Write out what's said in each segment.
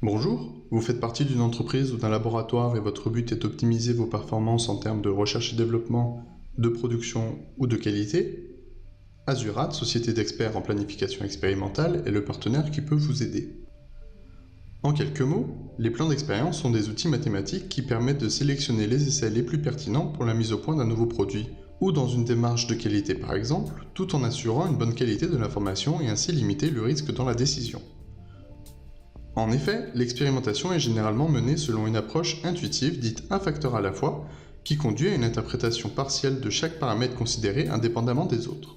Bonjour, vous faites partie d'une entreprise ou d'un laboratoire et votre but est d'optimiser vos performances en termes de recherche et développement, de production ou de qualité? Azurat, société d'experts en planification expérimentale, est le partenaire qui peut vous aider. En quelques mots, les plans d'expérience sont des outils mathématiques qui permettent de sélectionner les essais les plus pertinents pour la mise au point d'un nouveau produit, ou dans une démarche de qualité par exemple, tout en assurant une bonne qualité de l'information et ainsi limiter le risque dans la décision. En effet, l'expérimentation est généralement menée selon une approche intuitive dite un facteur à la fois, qui conduit à une interprétation partielle de chaque paramètre considéré indépendamment des autres.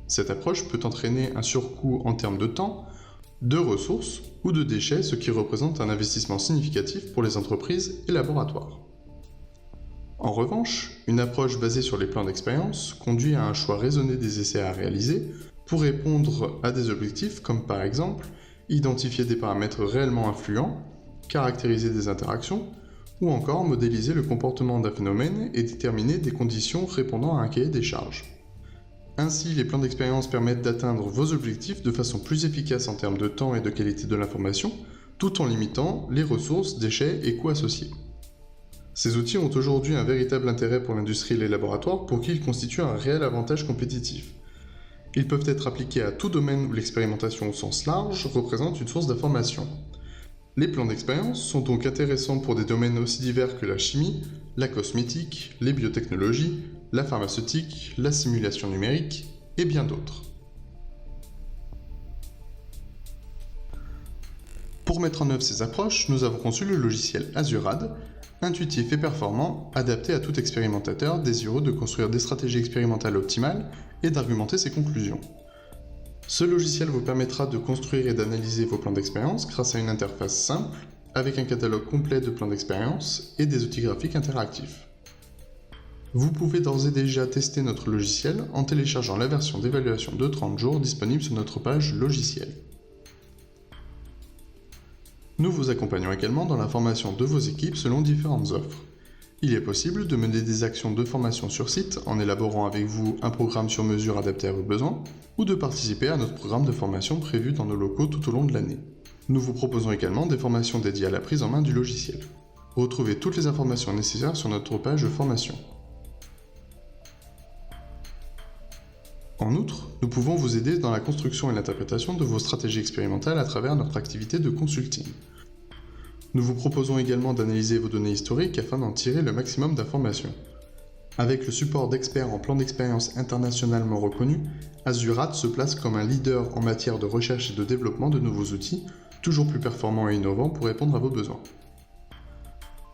Cette approche peut entraîner un surcoût en termes de temps, de ressources ou de déchets, ce qui représente un investissement significatif pour les entreprises et laboratoires. En revanche, une approche basée sur les plans d'expérience conduit à un choix raisonné des essais à réaliser pour répondre à des objectifs comme par exemple identifier des paramètres réellement influents, caractériser des interactions, ou encore modéliser le comportement d'un phénomène et déterminer des conditions répondant à un cahier des charges. Ainsi, les plans d'expérience permettent d'atteindre vos objectifs de façon plus efficace en termes de temps et de qualité de l'information, tout en limitant les ressources, déchets et coûts associés. Ces outils ont aujourd'hui un véritable intérêt pour l'industrie et les laboratoires pour qui ils constituent un réel avantage compétitif. Ils peuvent être appliqués à tout domaine où l'expérimentation au sens large représente une source d'information. Les plans d'expérience sont donc intéressants pour des domaines aussi divers que la chimie, la cosmétique, les biotechnologies, la pharmaceutique, la simulation numérique et bien d'autres. Pour mettre en œuvre ces approches, nous avons conçu le logiciel Azurad, intuitif et performant, adapté à tout expérimentateur désireux de construire des stratégies expérimentales optimales et d'argumenter ses conclusions. Ce logiciel vous permettra de construire et d'analyser vos plans d'expérience grâce à une interface simple, avec un catalogue complet de plans d'expérience et des outils graphiques interactifs. Vous pouvez d'ores et déjà tester notre logiciel en téléchargeant la version d'évaluation de 30 jours disponible sur notre page logiciel. Nous vous accompagnons également dans la formation de vos équipes selon différentes offres. Il est possible de mener des actions de formation sur site en élaborant avec vous un programme sur mesure adapté à vos besoins, ou de participer à notre programme de formation prévu dans nos locaux tout au long de l'année. Nous vous proposons également des formations dédiées à la prise en main du logiciel. Retrouvez toutes les informations nécessaires sur notre page de formation. En outre, nous pouvons vous aider dans la construction et l'interprétation de vos stratégies expérimentales à travers notre activité de consulting. Nous vous proposons également d'analyser vos données historiques afin d'en tirer le maximum d'informations. Avec le support d'experts en plan d'expérience internationalement reconnus, Azurat se place comme un leader en matière de recherche et de développement de nouveaux outils, toujours plus performants et innovants pour répondre à vos besoins.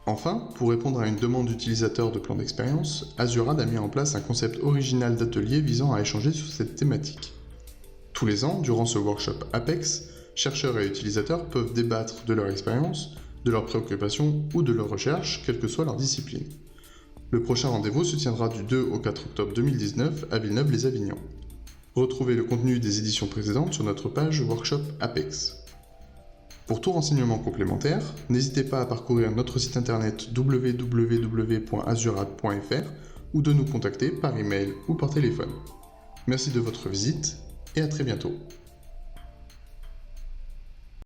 Enfin, pour répondre à une demande d'utilisateurs de plans d'expérience, Azurad a mis en place un concept original d'atelier visant à échanger sur cette thématique. Tous les ans, durant ce workshop Apex, chercheurs et utilisateurs peuvent débattre de leur expérience, de leurs préoccupations ou de leurs recherches, quelle que soit leur discipline. Le prochain rendez-vous se tiendra du 2 au 4 octobre 2019 à Villeneuve-les-Avignon. Retrouvez le contenu des éditions précédentes sur notre page Workshop Apex. Pour tout renseignement complémentaire, n'hésitez pas à parcourir notre site internet www.azurad.fr ou de nous contacter par email ou par téléphone. Merci de votre visite et à très bientôt.